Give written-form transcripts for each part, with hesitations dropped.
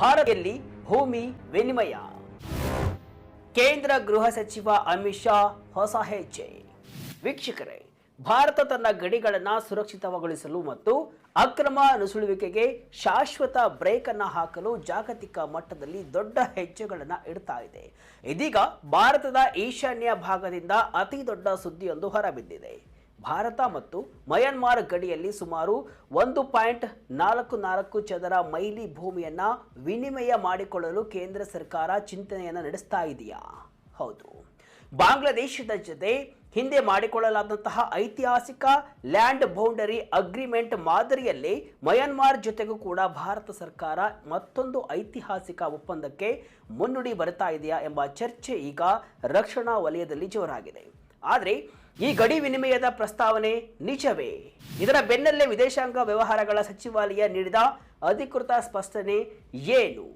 ಭಾರತದಲ್ಲಿ ಭೂಮಿ ವಿನಿಮಯ. ಕೇಂದ್ರ ಗೃಹ ಸಚಿವ ಅಮಿತ್ ಶಾ ಹೊಸ ಹೆಜ್ಜೆ. ವೀಕ್ಷಕರೇ, ಭಾರತ ತನ್ನ ಗಡಿಗಳನ್ನು ಸುರಕ್ಷಿತಗೊಳಿಸಲು ಮತ್ತು ಅಕ್ರಮ ನುಸುಳುವಿಕೆಗೆ ಶಾಶ್ವತ ಬ್ರೇಕ್ ಅನ್ನು ಹಾಕಲು ಜಾಗತಿಕ ಮಟ್ಟದಲ್ಲಿ ದೊಡ್ಡ ಹೆಜ್ಜೆಗಳನ್ನು ಇಡ್ತಾ ಇದೆ. ಇದೀಗ ಭಾರತದ ಈಶಾನ್ಯ ಭಾಗದಿಂದ ಅತಿ ದೊಡ್ಡ ಸುದ್ದಿಯೊಂದು ಹೊರಬಿದ್ದಿದೆ. ಭಾರತ ಮತ್ತು ಮಯನ್ಮಾರ್ ಗಡಿಯಲ್ಲಿ ಸುಮಾರು 1.44 ಚದರ ಮೈಲಿ ಭೂಮಿಯನ್ನು ವಿನಿಮಯ ಮಾಡಿಕೊಳ್ಳಲು ಕೇಂದ್ರ ಸರ್ಕಾರ ಚಿಂತನೆಯನ್ನು ನಡೆಸ್ತಾ ಇದೆಯಾ? ಹೌದು. ಬಾಂಗ್ಲಾದೇಶದ ಜೊತೆ ಹಿಂದೆ ಮಾಡಿಕೊಳ್ಳಲಾದಂತಹ ಐತಿಹಾಸಿಕ ಲ್ಯಾಂಡ್ ಬೌಂಡರಿ ಅಗ್ರಿಮೆಂಟ್ ಮಾದರಿಯಲ್ಲಿ ಮಯನ್ಮಾರ್ ಜೊತೆಗೂ ಕೂಡ ಭಾರತ ಸರ್ಕಾರ ಮತ್ತೊಂದು ಐತಿಹಾಸಿಕ ಒಪ್ಪಂದಕ್ಕೆ ಮುನ್ನುಡಿ ಬರ್ತಾ ಇದೆಯಾ ಎಂಬ ಚರ್ಚೆ ಈಗ ರಕ್ಷಣಾ ವಲಯದಲ್ಲಿ ಜೋರಾಗಿದೆ. ಆದರೆ ಈ ಗಡಿ ವಿನಿಮಯದ ಪ್ರಸ್ತಾವನೆ ನಿಜವೇ? ಇದರ ಬೆನ್ನಲ್ಲೇ ವಿದೇಶಾಂಗ ವ್ಯವಹಾರಗಳ ಸಚಿವಾಲಯ ನೀಡಿದ ಅಧಿಕೃತ ಸ್ಪಷ್ಟನೆ ಏನು?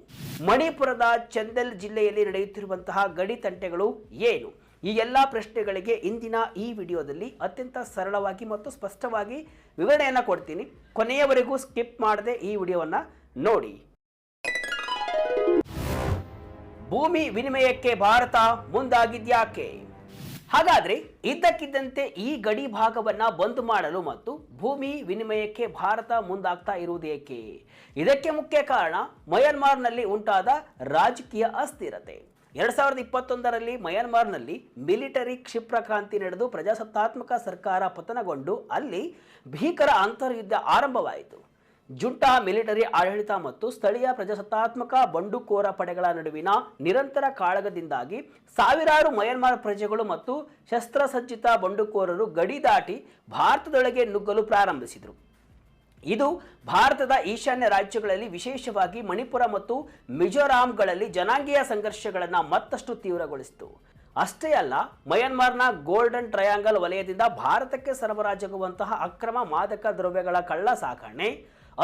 ಮಣಿಪುರದ ಚಂದೇಲ್ ಜಿಲ್ಲೆಯಲ್ಲಿ ನಡೆಯುತ್ತಿರುವಂತಹ ಗಡಿ ತಂಟೆಗಳು ಏನು? ಈ ಎಲ್ಲ ಪ್ರಶ್ನೆಗಳಿಗೆ ಇಂದಿನ ಈ ವಿಡಿಯೋದಲ್ಲಿ ಅತ್ಯಂತ ಸರಳವಾಗಿ ಮತ್ತು ಸ್ಪಷ್ಟವಾಗಿ ವಿವರಣೆಯನ್ನು ಕೊಡ್ತೀನಿ. ಕೊನೆಯವರೆಗೂ ಸ್ಕಿಪ್ ಮಾಡದೆ ಈ ವಿಡಿಯೋವನ್ನು ನೋಡಿ. ಭೂಮಿ ವಿನಿಮಯಕ್ಕೆ ಭಾರತ ಮುಂದಾಗಿದ್ಯಾಕೆ? ಹಾಗಾದ್ರೆ ಇದ್ದಕ್ಕಿದ್ದಂತೆ ಈ ಗಡಿ ಭಾಗವನ್ನ ಬಂದ್ ಮಾಡಲು ಮತ್ತು ಭೂಮಿ ವಿನಿಮಯಕ್ಕೆ ಭಾರತ ಮುಂದಾಗ್ತಾ ಇರುವುದೇಕೆ? ಇದಕ್ಕೆ ಮುಖ್ಯ ಕಾರಣ ಮಯನ್ಮಾರ್ನಲ್ಲಿ ಉಂಟಾದ ರಾಜಕೀಯ ಅಸ್ಥಿರತೆ. 2021ರಲ್ಲಿ ಮಯನ್ಮಾರ್ನಲ್ಲಿ ಮಿಲಿಟರಿ ಕ್ಷಿಪ್ರಕ್ರಾಂತಿ ನಡೆದು ಪ್ರಜಾಸತ್ತಾತ್ಮಕ ಸರ್ಕಾರ ಪತನಗೊಂಡು ಅಲ್ಲಿ ಭೀಕರ ಅಂತರ್ಯುದ್ಧ ಆರಂಭವಾಯಿತು. ಜುಂಟಾ ಮಿಲಿಟರಿ ಆಡಳಿತ ಮತ್ತು ಸ್ಥಳೀಯ ಪ್ರಜಾಸತ್ತಾತ್ಮಕ ಬಂಡುಕೋರ ಪಡೆಗಳ ನಡುವಿನ ನಿರಂತರ ಕಾಳಗದಿಂದಾಗಿ ಸಾವಿರಾರು ಮಯನ್ಮಾರ್ ಪ್ರಜೆಗಳು ಮತ್ತು ಶಸ್ತ್ರಸಜ್ಜಿತ ಬಂಡುಕೋರರು ಗಡಿ ದಾಟಿ ಭಾರತದೊಳಗೆ ನುಗ್ಗಲು ಪ್ರಾರಂಭಿಸಿದರು. ಇದು ಭಾರತದ ಈಶಾನ್ಯ ರಾಜ್ಯಗಳಲ್ಲಿ ವಿಶೇಷವಾಗಿ ಮಣಿಪುರ ಮತ್ತು ಮಿಜೋರಾಂಗಳಲ್ಲಿ ಜನಾಂಗೀಯ ಸಂಘರ್ಷಗಳನ್ನು ಮತ್ತಷ್ಟು ತೀವ್ರಗೊಳಿಸಿತು. ಅಷ್ಟೇ ಅಲ್ಲ, ಮಯನ್ಮಾರ್ನ ಗೋಲ್ಡನ್ ಟ್ರಯಾಂಗಲ್ ವಲಯದಿಂದ ಭಾರತಕ್ಕೆ ಸರಬರಾಜಾಗುವಂತಹ ಅಕ್ರಮ ಮಾದಕ ದ್ರವ್ಯಗಳ ಕಳ್ಳ ಸಾಗಣೆ,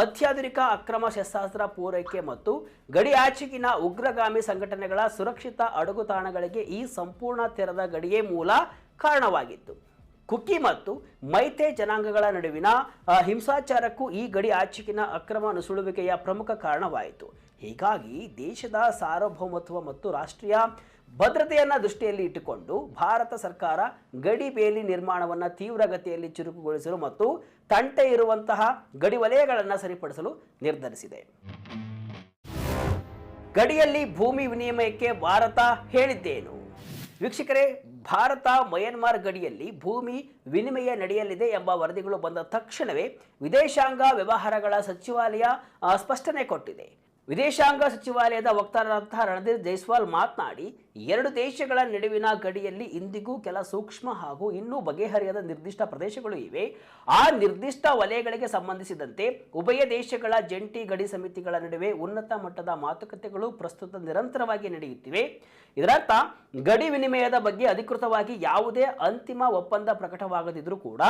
ಅತ್ಯಾಧುನಿಕ ಅಕ್ರಮ ಶಸ್ತ್ರಾಸ್ತ್ರ ಪೂರೈಕೆ ಮತ್ತು ಗಡಿ ಆಚೆಗಿನ ಉಗ್ರಗಾಮಿ ಸಂಘಟನೆಗಳ ಸುರಕ್ಷಿತ ಅಡಗುತಾಣಗಳಿಗೆ ಈ ಸಂಪೂರ್ಣ ತೆರೆದ ಗಡಿಯೇ ಮೂಲ ಕಾರಣವಾಗಿತ್ತು. ಕುಕಿ ಮತ್ತು ಮೈತೆ ಜನಾಂಗಗಳ ನಡುವಿನ ಹಿಂಸಾಚಾರಕ್ಕೂ ಈ ಗಡಿ ಆಚೆಗಿನ ಅಕ್ರಮ ನುಸುಳುವಿಕೆಯ ಪ್ರಮುಖ ಕಾರಣವಾಯಿತು. ಹೀಗಾಗಿ ದೇಶದ ಸಾರ್ವಭೌಮತ್ವ ಮತ್ತು ರಾಷ್ಟ್ರೀಯ ಭದ್ರತೆಯನ್ನು ದೃಷ್ಟಿಯಲ್ಲಿ ಇಟ್ಟುಕೊಂಡು ಭಾರತ ಸರ್ಕಾರ ಗಡಿ ಬೇಲಿ ನಿರ್ಮಾಣವನ್ನು ತೀವ್ರಗತಿಯಲ್ಲಿ ಚುರುಕುಗೊಳಿಸಲು ಮತ್ತು ತಂಟೆ ಇರುವಂತಹ ಗಡಿ ವಲಯಗಳನ್ನು ಸರಿಪಡಿಸಲು ನಿರ್ಧರಿಸಿದೆ. ಗಡಿಯಲ್ಲಿ ಭೂಮಿ ವಿನಿಮಯಕ್ಕೆ ಭಾರತ ಹೇಳಿದ್ದೇನು? ವೀಕ್ಷಕರೇ, ಭಾರತ ಮಯನ್ಮಾರ್ ಗಡಿಯಲ್ಲಿ ಭೂಮಿ ವಿನಿಮಯ ನಡೆಯಲಿದೆ ಎಂಬ ವರದಿಗಳು ಬಂದ ತಕ್ಷಣವೇ ವಿದೇಶಾಂಗ ವ್ಯವಹಾರಗಳ ಸಚಿವಾಲಯ ಸ್ಪಷ್ಟನೆ ಕೊಟ್ಟಿದೆ. ವಿದೇಶಾಂಗ ಸಚಿವಾಲಯದ ವಕ್ತಾರರಾದಂತಹ ರಣಧೀರ್ ಜೈಸ್ವಾಲ್ ಮಾತನಾಡಿ, ಎರಡು ದೇಶಗಳ ನಡುವಿನ ಗಡಿಯಲ್ಲಿ ಇಂದಿಗೂ ಕೆಲ ಸೂಕ್ಷ್ಮ ಹಾಗೂ ಇನ್ನೂ ಬಗೆಹರಿಯದ ನಿರ್ದಿಷ್ಟ ಪ್ರದೇಶಗಳು ಇವೆ. ಆ ನಿರ್ದಿಷ್ಟ ವಲಯಗಳಿಗೆ ಸಂಬಂಧಿಸಿದಂತೆ ಉಭಯ ದೇಶಗಳ ಜಂಟಿ ಗಡಿ ಸಮಿತಿಗಳ ನಡುವೆ ಉನ್ನತ ಮಟ್ಟದ ಮಾತುಕತೆಗಳು ಪ್ರಸ್ತುತ ನಿರಂತರವಾಗಿ ನಡೆಯುತ್ತಿವೆ. ಇದರರ್ಥ ಗಡಿ ವಿನಿಮಯದ ಬಗ್ಗೆ ಅಧಿಕೃತವಾಗಿ ಯಾವುದೇ ಅಂತಿಮ ಒಪ್ಪಂದ ಪ್ರಕಟವಾಗದಿದ್ರೂ ಕೂಡ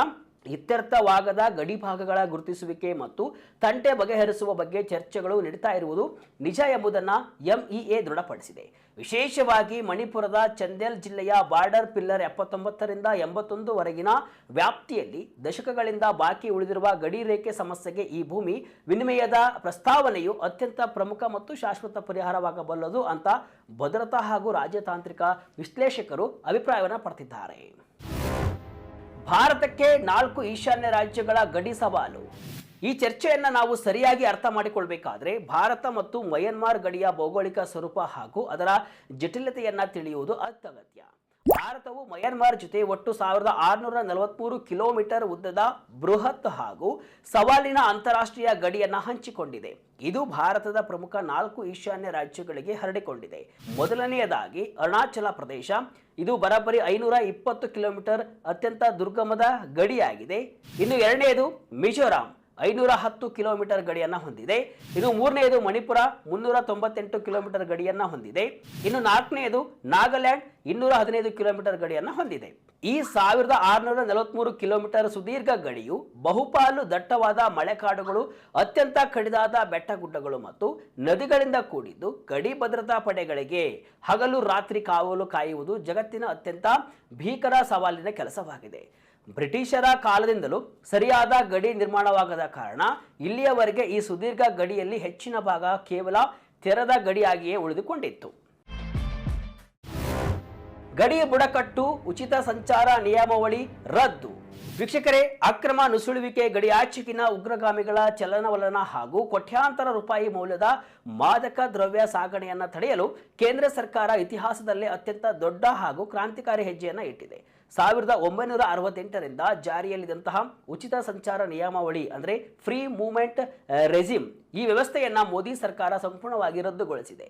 ಇತ್ಯರ್ಥವಾಗದ ಗಡಿ ಭಾಗಗಳ ಗುರುತಿಸುವಿಕೆ ಮತ್ತು ತಂಟೆ ಬಗೆಹರಿಸುವ ಬಗ್ಗೆ ಚರ್ಚೆಗಳು ನಡೀತಾ ಇರುವುದು ನಿಜ ಎಂಬುದನ್ನು ಎಂಇಎ ದೃಢಪಡಿಸಿದೆ. ವಿಶೇಷವಾಗಿ ಮಣಿಪುರದ ಚಂದೇಲ್ ಜಿಲ್ಲೆಯ ಬಾರ್ಡರ್ ಪಿಲ್ಲರ್ 79ರಿಂದ 81ವರೆಗಿನ ವ್ಯಾಪ್ತಿಯಲ್ಲಿ ದಶಕಗಳಿಂದ ಬಾಕಿ ಉಳಿದಿರುವ ಗಡಿ ರೇಖೆ ಸಮಸ್ಯೆಗೆ ಈ ಭೂಮಿ ವಿನಿಮಯದ ಪ್ರಸ್ತಾವನೆಯು ಅತ್ಯಂತ ಪ್ರಮುಖ ಮತ್ತು ಶಾಶ್ವತ ಪರಿಹಾರವಾಗಬಲ್ಲದು ಅಂತ ಭದ್ರತಾ ಹಾಗೂ ರಾಜತಾಂತ್ರಿಕ ವಿಶ್ಲೇಷಕರು ಅಭಿಪ್ರಾಯವನ್ನು ಪಡೆದಿದ್ದಾರೆ. ಭಾರತಕ್ಕೆ 4 ಈಶಾನ್ಯ ರಾಜ್ಯಗಳ ಗಡಿ ಸವಾಲು. ಈ ಚರ್ಚೆಯನ್ನು ನಾವು ಸರಿಯಾಗಿ ಅರ್ಥ ಮಾಡಿಕೊಳ್ಬೇಕಾದ್ರೆ ಭಾರತ ಮತ್ತು ಮಯನ್ಮಾರ್ ಗಡಿಯ ಭೌಗೋಳಿಕ ಸ್ವರೂಪ ಹಾಗೂ ಅದರ ಜಟಿಲತೆಯನ್ನು ತಿಳಿಯುವುದು ಅತ್ಯಗತ್ಯ. ಭಾರತವು ಮಯನ್ಮಾರ್ ಜೊತೆ ಒಟ್ಟು 1643 ಕಿಲೋಮೀಟರ್ ಉದ್ದದ ಬೃಹತ್ ಹಾಗೂ ಸವಾಲಿನ ಅಂತಾರಾಷ್ಟ್ರೀಯ ಗಡಿಯನ್ನು ಹಂಚಿಕೊಂಡಿದೆ. ಇದು ಭಾರತದ ಪ್ರಮುಖ 4 ಈಶಾನ್ಯ ರಾಜ್ಯಗಳಿಗೆ ಹರಡಿಕೊಂಡಿದೆ. ಮೊದಲನೆಯದಾಗಿ ಅರುಣಾಚಲ ಪ್ರದೇಶ, ಇದು ಬರೋಬ್ಬರಿ 520 ಕಿಲೋಮೀಟರ್ ಅತ್ಯಂತ ದುರ್ಗಮದ ಗಡಿಯಾಗಿದೆ. ಇನ್ನು ಎರಡನೆಯದು ಮಿಜೋರಾಂ, 510 ಕಿಲೋಮೀಟರ್ ಗಡಿಯನ್ನು ಹೊಂದಿದೆ. ಇನ್ನು ಮೂರನೆಯದು ಮಣಿಪುರ, 398 ಕಿಲೋಮೀಟರ್ ಗಡಿಯನ್ನು ಹೊಂದಿದೆ. ಇನ್ನು ನಾಲ್ಕನೆಯದು ನಾಗಾಲ್ಯಾಂಡ್, 215 ಕಿಲೋಮೀಟರ್ ಗಡಿಯನ್ನು ಹೊಂದಿದೆ. ಈ 1643 ಕಿಲೋಮೀಟರ್ ಸುದೀರ್ಘ ಗಡಿಯು ಬಹುಪಾಲು ದಟ್ಟವಾದ ಮಳೆಕಾಡುಗಳು, ಅತ್ಯಂತ ಕಡಿದಾದ ಬೆಟ್ಟಗುಡ್ಡಗಳು ಮತ್ತು ನದಿಗಳಿಂದ ಕೂಡಿದ್ದು ಗಡಿ ಭದ್ರತಾ ಪಡೆಗಳಿಗೆ ಹಗಲು ರಾತ್ರಿ ಕಾವಲು ಕಾಯುವುದು ಜಗತ್ತಿನ ಅತ್ಯಂತ ಭೀಕರ ಸವಾಲಿನ ಕೆಲಸವಾಗಿದೆ. ಬ್ರಿಟಿಷರ ಕಾಲದಿಂದಲೂ ಸರಿಯಾದ ಗಡಿ ನಿರ್ಮಾಣವಾಗದ ಕಾರಣ ಇಲ್ಲಿಯವರೆಗೆ ಈ ಸುದೀರ್ಘ ಗಡಿಯಲ್ಲಿ ಹೆಚ್ಚಿನ ಭಾಗ ಕೇವಲ ತೆರೆದ ಗಡಿಯಾಗಿಯೇ ಉಳಿದುಕೊಂಡಿತ್ತು. ಗಡಿ ಬುಡಕಟ್ಟು ಉಚಿತ ಸಂಚಾರ ನಿಯಮಾವಳಿ ರದ್ದು. ವೀಕ್ಷಕರೇ, ಅಕ್ರಮ ನುಸುಳುವಿಕೆ, ಗಡಿಯಾಚೆಗಿನ ಉಗ್ರಗಾಮಿಗಳ ಚಲನವಲನ ಹಾಗೂ ಕೋಟ್ಯಾಂತರ ರೂಪಾಯಿ ಮೌಲ್ಯದ ಮಾದಕ ದ್ರವ್ಯ ಸಾಗಣೆಯನ್ನು ತಡೆಯಲು ಕೇಂದ್ರ ಸರ್ಕಾರ ಇತಿಹಾಸದಲ್ಲೇ ಅತ್ಯಂತ ದೊಡ್ಡ ಹಾಗೂ ಕ್ರಾಂತಿಕಾರಿ ಹೆಜ್ಜೆಯನ್ನು ಇಟ್ಟಿದೆ. 1968ರಿಂದ ಜಾರಿಯಲ್ಲಿದ್ದಂತಹ ಉಚಿತ ಸಂಚಾರ ನಿಯಮಾವಳಿ ಅಂದರೆ ಫ್ರೀ ಮೂವ್ಮೆಂಟ್ ರೆಜಿಮ್, ಈ ವ್ಯವಸ್ಥೆಯನ್ನ ಮೋದಿ ಸರ್ಕಾರ ಸಂಪೂರ್ಣವಾಗಿ ರದ್ದುಗೊಳಿಸಿದೆ.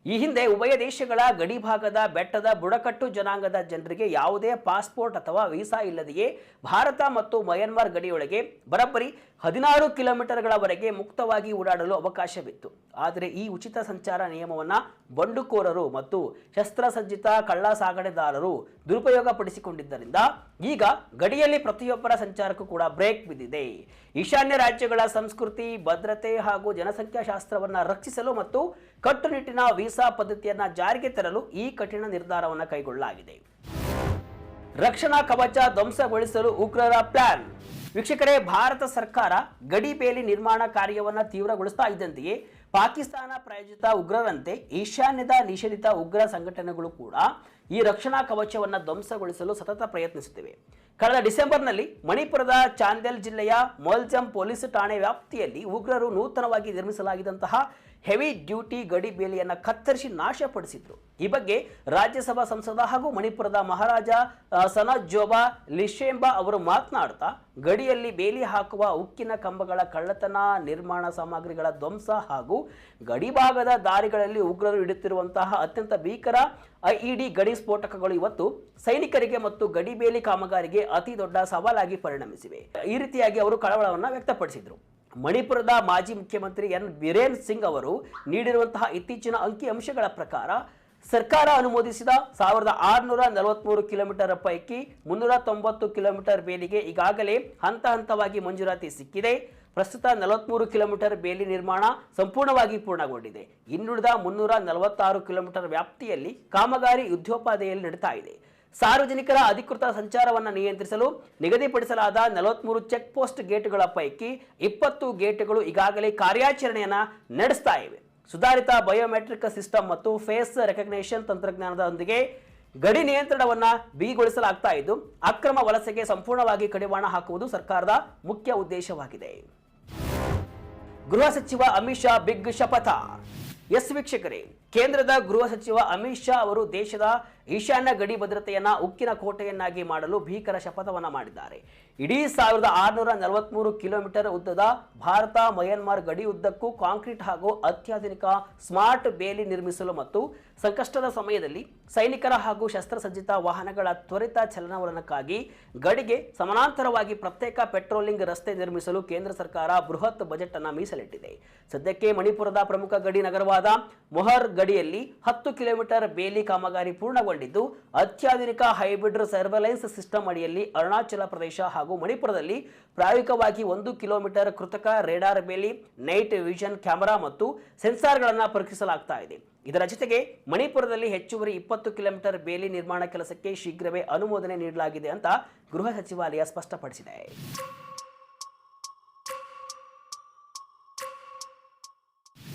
ಈ ಹಿಂದೆ ಉಭಯ ದೇಶಗಳ ಗಡಿಭಾಗದ ಬೆಟ್ಟದ ಬುಡಕಟ್ಟು ಜನಾಂಗದ ಜನರಿಗೆ ಯಾವುದೇ ಪಾಸ್ಪೋರ್ಟ್ ಅಥವಾ ವೀಸಾ ಇಲ್ಲದೆಯೇ ಭಾರತ ಮತ್ತು ಮಯನ್ಮಾರ್ ಗಡಿಯೊಳಗೆ ಬರೋಬ್ಬರಿ 16 ಕಿಲೋಮೀಟರ್ಗಳವರೆಗೆ ಮುಕ್ತವಾಗಿ ಓಡಾಡಲು ಅವಕಾಶವಿತ್ತು. ಆದರೆ ಈ ಉಚಿತ ಸಂಚಾರ ನಿಯಮವನ್ನು ಬಂಡುಕೋರರು ಮತ್ತು ಶಸ್ತ್ರಸಜ್ಜಿತ ಕಳ್ಳ ಸಾಗಣೆದಾರರು ದುರುಪಯೋಗಪಡಿಸಿಕೊಂಡಿದ್ದರಿಂದ ಈಗ ಗಡಿಯಲ್ಲಿ ಪ್ರತಿಯೊಬ್ಬರ ಸಂಚಾರಕ್ಕೂ ಕೂಡ ಬ್ರೇಕ್ ಬಿದ್ದಿದೆ. ಈಶಾನ್ಯ ರಾಜ್ಯಗಳ ಸಂಸ್ಕೃತಿ, ಭದ್ರತೆ ಹಾಗೂ ಜನಸಂಖ್ಯಾ ಶಾಸ್ತ್ರವನ್ನು ರಕ್ಷಿಸಲು ಮತ್ತು ಕಟ್ಟುನಿಟ್ಟಿನ ವೀಸಾ ಪದ್ಧತಿಯನ್ನು ಜಾರಿಗೆ ತರಲು ಈ ಕಠಿಣ ನಿರ್ಧಾರವನ್ನು ಕೈಗೊಳ್ಳಲಾಗಿದೆ. ರಕ್ಷಣಾ ಕವಚ ಧ್ವಂಸಗೊಳಿಸಲು ಉಗ್ರರ ಪ್ಲಾನ್. ವೀಕ್ಷಕರೇ, ಭಾರತ ಸರ್ಕಾರ ಗಡಿ ಬೇಲಿ ನಿರ್ಮಾಣ ಕಾರ್ಯವನ್ನು ತೀವ್ರಗೊಳಿಸ್ತಾ ಇದ್ದಂತೆಯೇ ಪಾಕಿಸ್ತಾನ ಪ್ರಾಯೋಜಿತ ಉಗ್ರರಂತೆ ಈಶಾನ್ಯದ ನಿಷೇಧಿತ ಉಗ್ರ ಸಂಘಟನೆಗಳು ಕೂಡ ಈ ರಕ್ಷಣಾ ಕವಚವನ್ನು ಧ್ವಂಸಗೊಳಿಸಲು ಸತತ ಪ್ರಯತ್ನಿಸುತ್ತಿವೆ. ಕಳೆದ ಡಿಸೆಂಬರ್ನಲ್ಲಿ ಮಣಿಪುರದ ಚಾಂದೇಲ್ ಜಿಲ್ಲೆಯ ಮೊಲ್ಜಂ ಪೊಲೀಸ್ ಠಾಣೆ ವ್ಯಾಪ್ತಿಯಲ್ಲಿ ಉಗ್ರರು ನೂತನವಾಗಿ ನಿರ್ಮಿಸಲಾಗಿದ್ದಂತಹ ಹೆವಿ ಡ್ಯೂಟಿ ಗಡಿ ಬೇಲಿಯನ್ನು ಕತ್ತರಿಸಿ ನಾಶಪಡಿಸಿದ್ರು. ಈ ಬಗ್ಗೆ ರಾಜ್ಯಸಭಾ ಸಂಸದ ಹಾಗೂ ಮಣಿಪುರದ ಮಹಾರಾಜ ಸನಜೋಬಾ ಲಿಶೆಂಬಾ ಅವರು ಮಾತನಾಡುತ್ತಾ, ಗಡಿಯಲ್ಲಿ ಬೇಲಿ ಹಾಕುವ ಉಕ್ಕಿನ ಕಂಬಗಳ ಕಳ್ಳತನ, ನಿರ್ಮಾಣ ಸಾಮಗ್ರಿಗಳ ಧ್ವಂಸ ಹಾಗೂ ಗಡಿಭಾಗದ ದಾರಿಗಳಲ್ಲಿ ಉಗ್ರರು ಇಡುತ್ತಿರುವಂತಹ ಅತ್ಯಂತ ಭೀಕರ ಐಇಡಿ ಗಡಿ ಸ್ಫೋಟಕಗಳು ಇವತ್ತು ಸೈನಿಕರಿಗೆ ಮತ್ತು ಗಡಿ ಬೇಲಿ ಕಾಮಗಾರಿಗೆ ಅತಿ ದೊಡ್ಡ ಸವಾಲಾಗಿ ಪರಿಣಮಿಸಿವೆ. ಈ ರೀತಿಯಾಗಿ ಅವರು ಕಳವಳವನ್ನು ವ್ಯಕ್ತಪಡಿಸಿದರು. ಮಣಿಪುರದ ಮಾಜಿ ಮುಖ್ಯಮಂತ್ರಿ ಎನ್ ಬಿರೇನ್ ಸಿಂಗ್ ಅವರು ನೀಡಿರುವಂತಹ ಇತ್ತೀಚಿನ ಅಂಕಿಅಂಶಗಳ ಪ್ರಕಾರ ಸರ್ಕಾರ ಅನುಮೋದಿಸಿದ 1643 ಕಿಲೋಮೀಟರ್ ಪೈಕಿ 390 ಕಿಲೋಮೀಟರ್ ಬೇಲಿಗೆ ಈಗಾಗಲೇ ಹಂತ ಹಂತವಾಗಿ ಮಂಜೂರಾತಿ ಸಿಕ್ಕಿದೆ. ಪ್ರಸ್ತುತ 43 ಕಿಲೋಮೀಟರ್ ಬೇಲಿ ನಿರ್ಮಾಣ ಸಂಪೂರ್ಣವಾಗಿ ಪೂರ್ಣಗೊಂಡಿದೆ. ಇನ್ನುಳಿದ 346 ಕಿಲೋಮೀಟರ್ ವ್ಯಾಪ್ತಿಯಲ್ಲಿ ಕಾಮಗಾರಿ ಯುದ್ಧೋಪಾದಿಯಲ್ಲಿ ನಡೀತಾ ಇದೆ. ಸಾರ್ವಜನಿಕರ ಅಧಿಕೃತ ಸಂಚಾರವನ್ನು ನಿಯಂತ್ರಿಸಲು ನಿಗದಿಪಡಿಸಲಾದ 43 ಚೆಕ್ ಪೋಸ್ಟ್ ಗೇಟ್ಗಳ ಪೈಕಿ 20 ಗೇಟ್ಗಳು ಈಗಾಗಲೇ ಕಾರ್ಯಾಚರಣೆಯನ್ನು ನಡೆಸ್ತಾ ಇವೆ. ಸುಧಾರಿತ ಬಯೋಮೆಟ್ರಿಕ್ ಸಿಸ್ಟಮ್ ಮತ್ತು ಫೇಸ್ ರೆಕಗ್ನೇಷನ್ ತಂತ್ರಜ್ಞಾನದೊಂದಿಗೆ ಗಡಿ ನಿಯಂತ್ರಣವನ್ನು ಬಿಗಿಗೊಳಿಸಲಾಗ್ತಾ ಇದ್ದು, ಅಕ್ರಮ ವಲಸೆಗೆ ಸಂಪೂರ್ಣವಾಗಿ ಕಡಿವಾಣ ಹಾಕುವುದು ಸರ್ಕಾರದ ಮುಖ್ಯ ಉದ್ದೇಶವಾಗಿದೆ. ಗೃಹ ಸಚಿವ ಅಮಿತ್ ಶಾ ಬಿಗ್ ಶಪಥ. ಎಸ್ ವೀಕ್ಷಕರೇ, ಕೇಂದ್ರದ ಗೃಹ ಸಚಿವ ಅಮಿತ್ ಶಾ ಅವರು ದೇಶದ ಈಶಾನ್ಯ ಗಡಿ ಭದ್ರತೆಯನ್ನ ಉಕ್ಕಿನ ಕೋಟೆಯನ್ನಾಗಿ ಮಾಡಲು ಭೀಕರ ಶಪಥವನ್ನ ಮಾಡಿದ್ದಾರೆ. ಇಡೀ 1643 ಕಿಲೋಮೀಟರ್ ಉದ್ದದ ಭಾರತ ಮಯನ್ಮಾರ್ ಗಡಿ ಉದ್ದಕ್ಕೂ ಕಾಂಕ್ರೀಟ್ ಹಾಗೂ ಅತ್ಯಾಧುನಿಕ ಸ್ಮಾರ್ಟ್ ಬೇಲಿ ನಿರ್ಮಿಸಲು ಮತ್ತು ಸಂಕಷ್ಟದ ಸಮಯದಲ್ಲಿ ಸೈನಿಕರ ಹಾಗೂ ಶಸ್ತ್ರಸಜ್ಜಿತ ವಾಹನಗಳ ತ್ವರಿತ ಚಲನವಲನಕ್ಕಾಗಿ ಗಡಿಗೆ ಸಮಾನಾಂತರವಾಗಿ ಪ್ರತ್ಯೇಕ ಪೆಟ್ರೋಲಿಂಗ್ ರಸ್ತೆ ನಿರ್ಮಿಸಲು ಕೇಂದ್ರ ಸರ್ಕಾರ ಬೃಹತ್ ಬಜೆಟ್ ಅನ್ನು ಮೀಸಲಿಟ್ಟಿದೆ. ಸದ್ಯಕ್ಕೆ ಮಣಿಪುರದ ಪ್ರಮುಖ ಗಡಿ ನಗರವಾದ ಮೊಹರ್ ಗಡಿಯಲ್ಲಿ 10 ಕಿಲೋಮೀಟರ್ ಬೇಲಿ ಕಾಮಗಾರಿ ಪೂರ್ಣಗೊಂಡಿದ್ದು, ಅತ್ಯಾಧುನಿಕ ಹೈಬ್ರಿಡ್ ಸರ್ವೆಲೆನ್ಸ್ ಸಿಸ್ಟಮ್ ಅಡಿಯಲ್ಲಿ ಅರುಣಾಚಲ ಪ್ರದೇಶ ಹಾಗೂ ಮಣಿಪುರದಲ್ಲಿ ಪ್ರಾಯೋಗಿಕವಾಗಿ 1 ಕಿಲೋಮೀಟರ್ ಕೃತಕ ರೇಡಾರ್ ಬೇಲಿ, ನೈಟ್ ವಿಷನ್ ಕ್ಯಾಮೆರಾ ಮತ್ತು ಸೆನ್ಸಾರ್ಗಳನ್ನು ಪರೀಕ್ಷಿಸಲಾಗ್ತಾ ಇದೆ. ಇದರ ಜೊತೆಗೆ ಮಣಿಪುರದಲ್ಲಿ ಹೆಚ್ಚುವರಿ 20 ಕಿಲೋಮೀಟರ್ ಬೇಲಿ ನಿರ್ಮಾಣ ಕೆಲಸಕ್ಕೆ ಶೀಘ್ರವೇ ಅನುಮೋದನೆ ನೀಡಲಾಗಿದೆ ಅಂತ ಗೃಹ ಸಚಿವಾಲಯ ಸ್ಪಷ್ಟಪಡಿಸಿದೆ.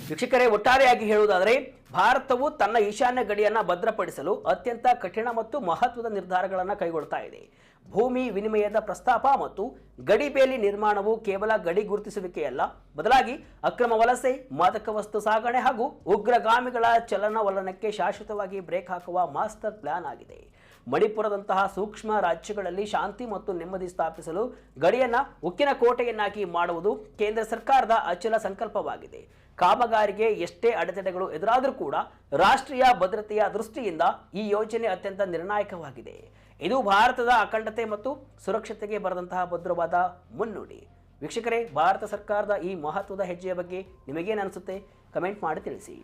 ವೀಕ್ಷಕರೇ, ಒಟ್ಟಾರೆಯಾಗಿ ಹೇಳುವುದಾದರೆ ಭಾರತವು ತನ್ನ ಈಶಾನ್ಯ ಗಡಿಯನ್ನು ಭದ್ರಪಡಿಸಲು ಅತ್ಯಂತ ಕಠಿಣ ಮತ್ತು ಮಹತ್ವದ ನಿರ್ಧಾರಗಳನ್ನು ಕೈಗೊಳ್ತಾ ಇದೆ. ಭೂಮಿ ವಿನಿಮಯದ ಪ್ರಸ್ತಾಪ ಮತ್ತು ಗಡಿ ಬೇಲಿ ನಿರ್ಮಾಣವು ಕೇವಲ ಗಡಿ ಗುರುತಿಸುವಿಕೆಯಲ್ಲ, ಬದಲಾಗಿ ಅಕ್ರಮ ವಲಸೆ, ಮಾದಕ ವಸ್ತು ಸಾಗಣೆ ಹಾಗೂ ಉಗ್ರಗಾಮಿಗಳ ಚಲನವಲನಕ್ಕೆ ಶಾಶ್ವತವಾಗಿ ಬ್ರೇಕ್ ಹಾಕುವ ಮಾಸ್ಟರ್ ಪ್ಲಾನ್ ಆಗಿದೆ. ಮಣಿಪುರದಂತಹ ಸೂಕ್ಷ್ಮ ರಾಜ್ಯಗಳಲ್ಲಿ ಶಾಂತಿ ಮತ್ತು ನೆಮ್ಮದಿ ಸ್ಥಾಪಿಸಲು ಗಡಿಯನ್ನು ಉಕ್ಕಿನ ಕೋಟೆಯನ್ನಾಗಿ ಮಾಡುವುದು ಕೇಂದ್ರ ಸರ್ಕಾರದ ಅಚಲ ಸಂಕಲ್ಪವಾಗಿದೆ. ಕಾಮಗಾರಿಗೆ ಎಷ್ಟೇ ಅಡೆತಡೆಗಳು ಎದುರಾದರೂ ಕೂಡ ರಾಷ್ಟ್ರೀಯ ಭದ್ರತೆಯ ದೃಷ್ಟಿಯಿಂದ ಈ ಯೋಜನೆ ಅತ್ಯಂತ ನಿರ್ಣಾಯಕವಾಗಿದೆ. ಇದು ಭಾರತದ ಅಖಂಡತೆ ಮತ್ತು ಸುರಕ್ಷತೆಗೆ ಬರೆದಂತಹ ಭದ್ರವಾದ ಮುನ್ನುಡಿ. ವೀಕ್ಷಕರೇ, ಭಾರತ ಸರ್ಕಾರದ ಈ ಮಹತ್ವದ ಹೆಜ್ಜೆಯ ಬಗ್ಗೆ ನಿಮಗೇನು ಅನಿಸುತ್ತೆ? ಕಮೆಂಟ್ ಮಾಡಿ ತಿಳಿಸಿ.